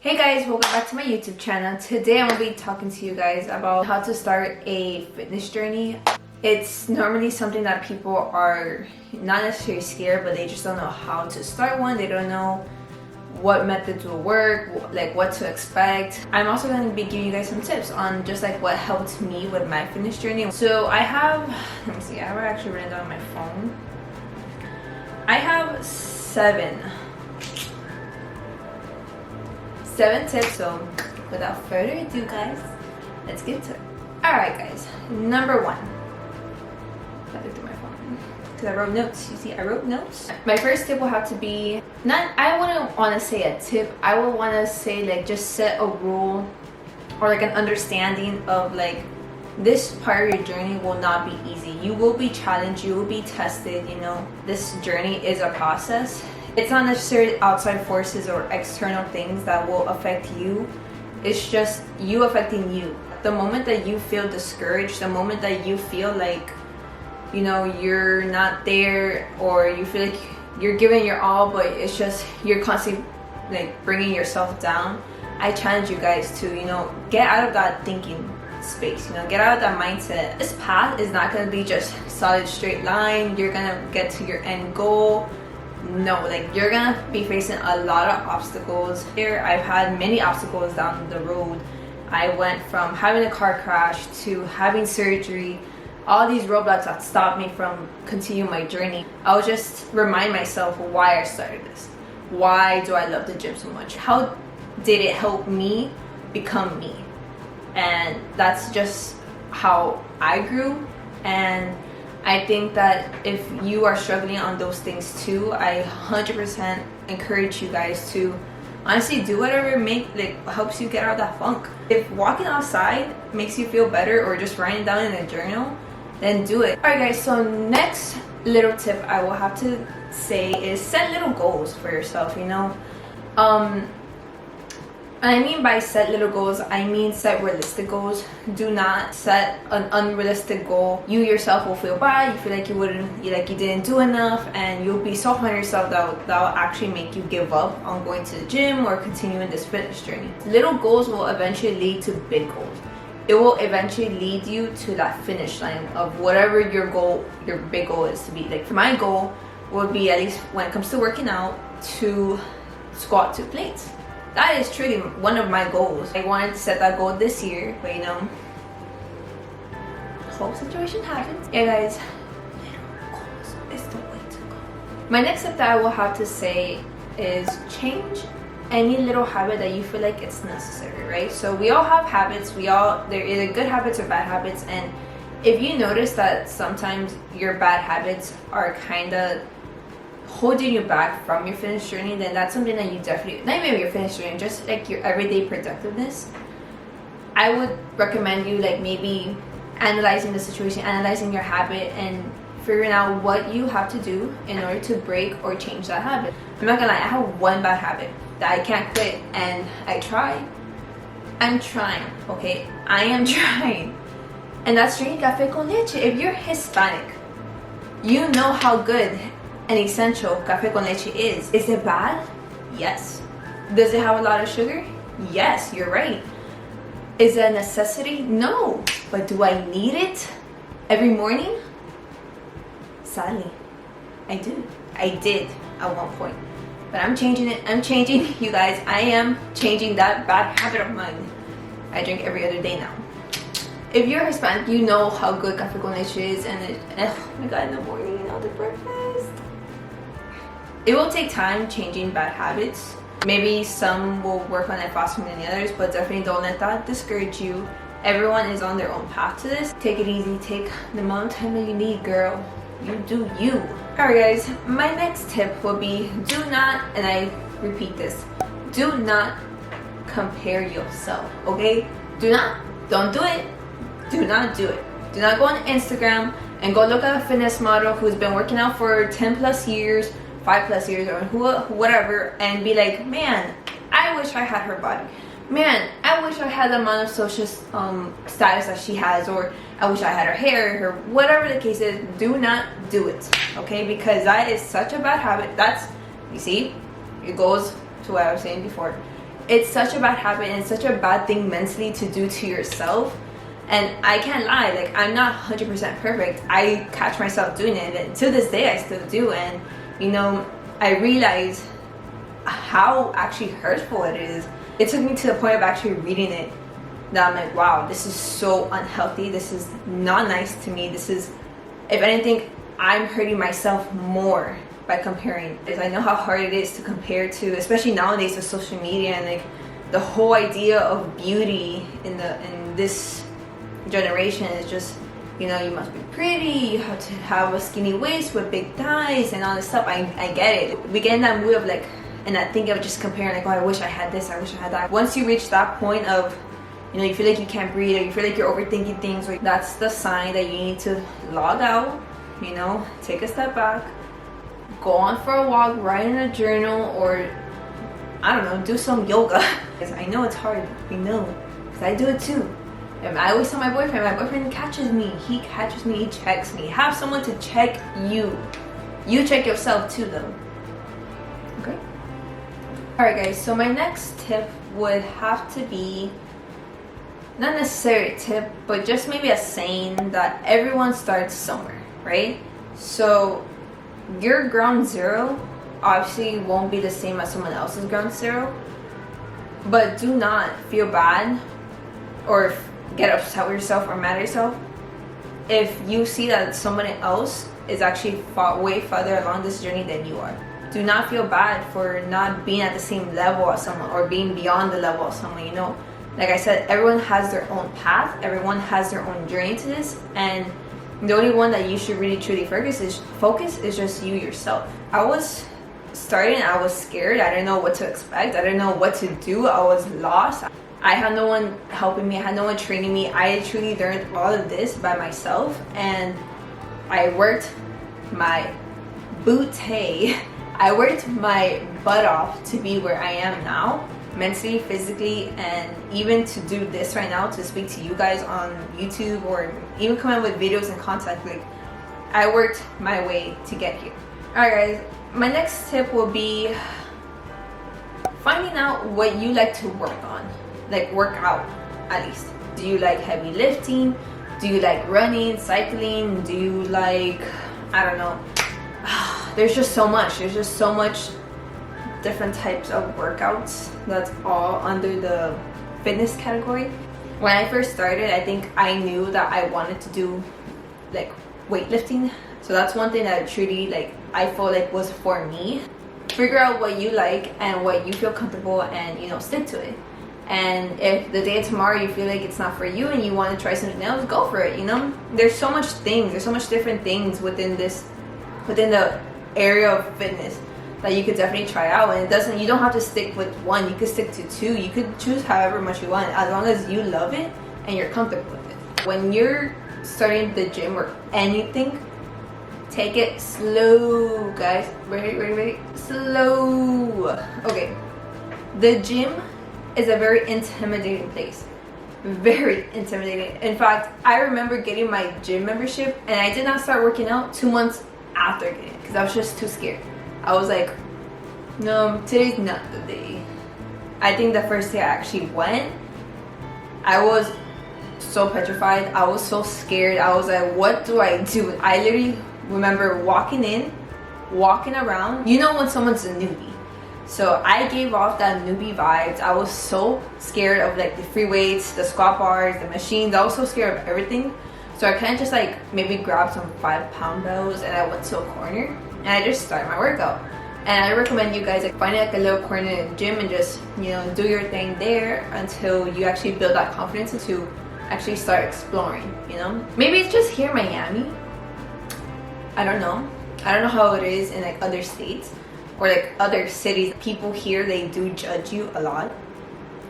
Hey guys, welcome back to my YouTube channel. Today I'm going to be talking to you guys about how to start a fitness journey. It's normally something that people are not necessarily scared, but they just don't know how to start one. They don't know what methods will work, like what to expect. I'm also going to be giving you guys some tips on just like what helped me with my fitness journey. So I have, let me see, I have actually written down on my phone. I have seven tips. So without further ado guys, let's get to it. Alright guys, number one, I looked at my phone because I wrote notes. You see, I wrote notes. My first tip will have to be, I wouldn't want to say a tip, I would want to say like just set a rule or like an understanding of like this part of your journey will not be easy. You will be challenged, you will be tested, you know. This journey is a process. It's not necessarily outside forces or external things that will affect you. It's just you affecting you. The moment that you feel discouraged, the moment that you feel like, you know, you're not there, or you feel like you're giving your all, but it's just you're constantly like bringing yourself down, I challenge you guys to, you know, get out of that thinking space, you know, get out of that mindset. This path is not going to be just solid straight line. You're going to get to your end goal. No, like you're gonna be facing a lot of obstacles. Here I've had many obstacles down the road. I went from having a car crash to having surgery. All these roadblocks that stopped me from continuing my journey. I would just remind myself why I started this. Why do I love the gym so much? How did it help me become me? And that's just how I grew. And I think that if you are struggling on those things too, I 100% encourage you guys to honestly do whatever helps you get out of that funk. If walking outside makes you feel better, or just writing down in a journal, then do it. Alright guys, so next little tip I will have to say is set little goals for yourself, you know. I mean by set little goals, I mean set realistic goals. Do not set an unrealistic goal. You yourself will feel bad. You feel like you didn't do enough, and you'll be so hard on yourself that will actually make you give up on going to the gym or continuing this fitness journey. Little goals will eventually lead to big goals. It will eventually lead you to that finish line of whatever your goal, your big goal is to be. Like for my goal would be, at least when it comes to working out, to squat 2 plates. That is truly one of my goals. I wanted to set that goal this year, but you know, the whole situation happens. Yeah guys, little goals is the way to go. My next step that I will have to say is change any little habit that you feel like it's necessary, right? So we all have habits. They're either good habits or bad habits. And if you notice that sometimes your bad habits are kind of holding you back from your fitness journey, then that's something that you definitely, not even your fitness journey, just like your everyday productiveness, I would recommend you like maybe analyzing the situation, analyzing your habit, and figuring out what you have to do in order to break or change that habit. I'm not gonna lie, I have one bad habit that I can't quit, and I'm trying, okay? I am trying. And that's drinking cafe con leche. If you're Hispanic, you know how good and essential cafe con leche is. Is it bad? Yes. Does it have a lot of sugar? Yes, you're right. Is it a necessity? No. But do I need it every morning? Sadly, I do. I did at one point. But I'm changing it. I'm changing, you guys. I am changing that bad habit of mine. I drink every other day now. If you're Hispanic, you know how good cafe con leche is, and oh my god, in the morning, you know, the breakfast. It will take time changing bad habits. Maybe some will work on it faster than the others, but definitely don't let that discourage you. Everyone is on their own path to this. Take it easy. Take the amount of time that you need, girl. You do you. Alright guys, my next tip will be, do not, and I repeat this, do not compare yourself, okay? Don't do it. Do not do it. Do not go on Instagram and go look at a fitness model who's been working out for 10 plus years, 5 plus years, or whatever, and be like, man, I wish I had her body. Man, I wish I had the amount of social status that she has, or I wish I had her hair, her whatever the case is. Do not do it, okay? Because that is such a bad habit. That's, you see, it goes to what I was saying before. it's such a bad habit and it's such a bad thing mentally to do to yourself. And I can't lie, like I'm not 100% perfect. I catch myself doing it, and to this day I still do. And you know, I realize how actually hurtful it is. It took me to the point of actually reading it that I'm like, wow, this is so unhealthy. This is not nice to me. This is, if anything, I'm hurting myself more by comparing. Because I know how hard it is to compare to, especially nowadays with social media and like the whole idea of beauty in this generation is just, you know, you must be pretty, you have to have a skinny waist with big thighs and all this stuff. I get it. We get in that mood of like, and I think of just comparing like, oh, I wish I had this, I wish I had that. Once you reach that point of, you know, you feel like you can't breathe, or you feel like you're overthinking things, like that's the sign that you need to log out, you know, take a step back, go on for a walk, write in a journal, or I don't know, do some yoga. Because I know it's hard, we know, because I do it too. And I always tell my boyfriend catches me, he checks me. Have someone to check you. You check yourself too though. Okay? Alright guys, so my next tip would have to be, not necessarily a tip, but just maybe a saying that everyone starts somewhere, right? So your ground zero obviously won't be the same as someone else's ground zero, but do not feel bad or get upset with yourself or mad at yourself if you see that someone else is actually way farther along this journey than you are. Do not feel bad for not being at the same level as someone or being beyond the level of someone, you know. Like I said, everyone has their own path, everyone has their own journey to this, and the only one that you should really truly focus is just you yourself. I was starting, I was scared, I didn't know what to expect, I didn't know what to do, I was lost. I had no one helping me, I had no one training me. I truly learned all of this by myself, and I worked my I worked my butt off to be where I am now, mentally, physically, and even to do this right now, to speak to you guys on YouTube or even come out with videos and content. Like, I worked my way to get here. Alright guys, my next tip will be finding out what you like to work on. Like work out, at least. Do you like heavy lifting? Do you like running, cycling? Do you like, I don't know. There's just so much different types of workouts that's all under the fitness category. When I first started, I think I knew that I wanted to do like weightlifting. So that's one thing that truly like I felt like was for me. Figure out what you like and what you feel comfortable, and you know, stick to it. And if the day of tomorrow you feel like it's not for you and you want to try something else, go for it, you know. There's so much different things within the area of fitness that you could definitely try out. And you don't have to stick with one, you could stick to two, you could choose however much you want, as long as you love it and you're comfortable with it. When you're starting the gym or anything, take it slow, guys. Ready, slow. Okay, the gym is a very intimidating place. Very intimidating. In fact, I remember getting my gym membership and I did not start working out 2 months after getting it because I was just too scared. I was like, no, today's not the day. I think the first day I actually went, I was so petrified. I was so scared. I was like, what do I do? I literally remember walking in, walking around. You know when someone's a newbie. So I gave off that newbie vibes. I was so scared of like the free weights, the squat bars, the machines. I was so scared of everything. So I kind of just like maybe grabbed some 5-pound bells and I went to a corner and I just started my workout. And I recommend you guys like find like a little corner in the gym and just, you know, do your thing there until you actually build that confidence and to actually start exploring, you know. Maybe it's just here in Miami. I don't know how it is in like other states or like other cities. People here, they do judge you a lot.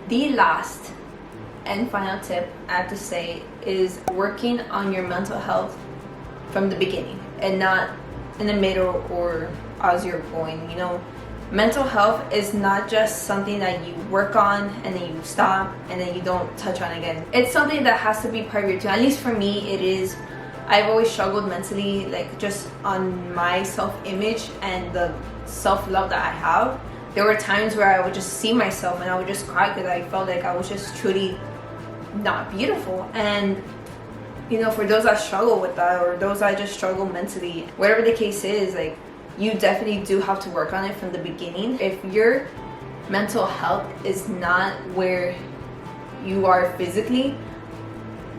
The last and final tip I have to say is working on your mental health from the beginning and not in the middle or as you're going, you know. Mental health is not just something that you work on and then you stop and then you don't touch on again. It's something that has to be part of your routine. At least for me, it is. I've always struggled mentally, like just on my self-image and the self-love that I have. There were times where I would just see myself and I would just cry because I felt like I was just truly not beautiful. And you know, for those that struggle with that, or those that just struggle mentally, whatever the case is, like, you definitely do have to work on it from the beginning. If your mental health is not where you are physically,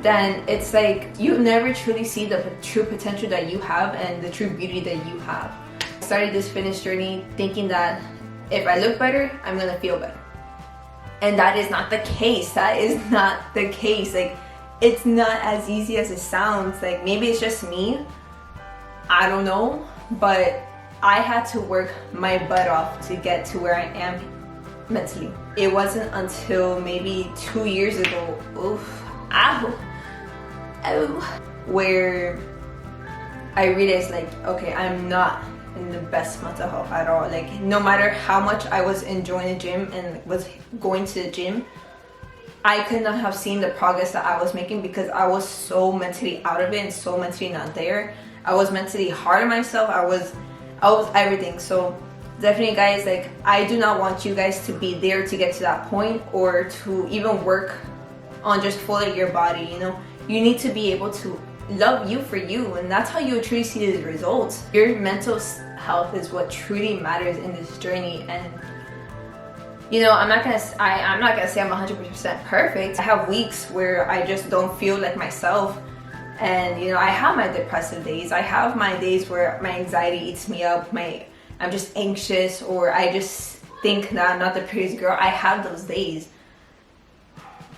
then it's like you never truly see the true potential that you have and the true beauty that you have. I started this fitness journey thinking that if I look better, I'm gonna feel better. And that is not the case. That is not the case. Like, it's not as easy as it sounds. Like, maybe it's just me, I don't know, but I had to work my butt off to get to where I am mentally. It wasn't until maybe 2 years ago, where I realized, like, okay, I'm not in the best mental health at all. Like, no matter how much I was enjoying the gym and was going to the gym, I could not have seen the progress that I was making because I was so mentally out of it and so mentally not there. I was mentally hard on myself. I was everything. So definitely, guys, like, I do not want you guys to be there to get to that point, or to even work on just fully your body. You know, you need to be able to love you for you, and that's how you truly see the results. Your mental health is what truly matters in this journey. And you know, I'm not gonna say I'm 100% perfect. I have weeks where I just don't feel like myself, and you know, I have my depressive days. I have my days where my anxiety eats me up. I'm just anxious, or I just think that I'm not the prettiest girl. I have those days,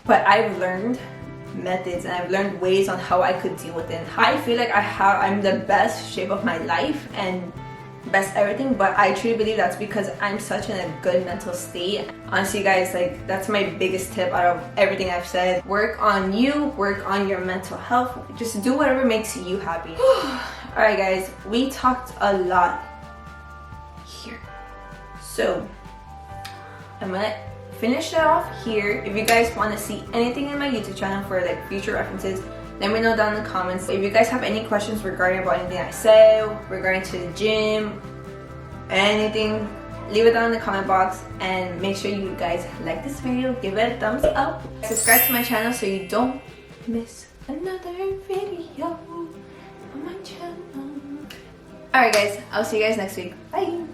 but I've learned methods and I've learned ways on how I could deal with it. I feel like I'm the best shape of my life and best everything, but I truly believe that's because I'm such in a good mental state. Honestly, guys, like, that's my biggest tip out of everything I've said. Work on you, work on your mental health, just do whatever makes you happy. Alright, guys, we talked a lot here, so I'm gonna finish it off here. If you guys want to see anything in my YouTube channel for like future references, let me know down in the comments. If you guys have any questions regarding about anything I said, regarding to the gym, anything, leave it down in the comment box. And make sure you guys like this video, give it a thumbs up, subscribe to my channel so you don't miss another video on my channel. Alright, guys, I'll see you guys next week. Bye.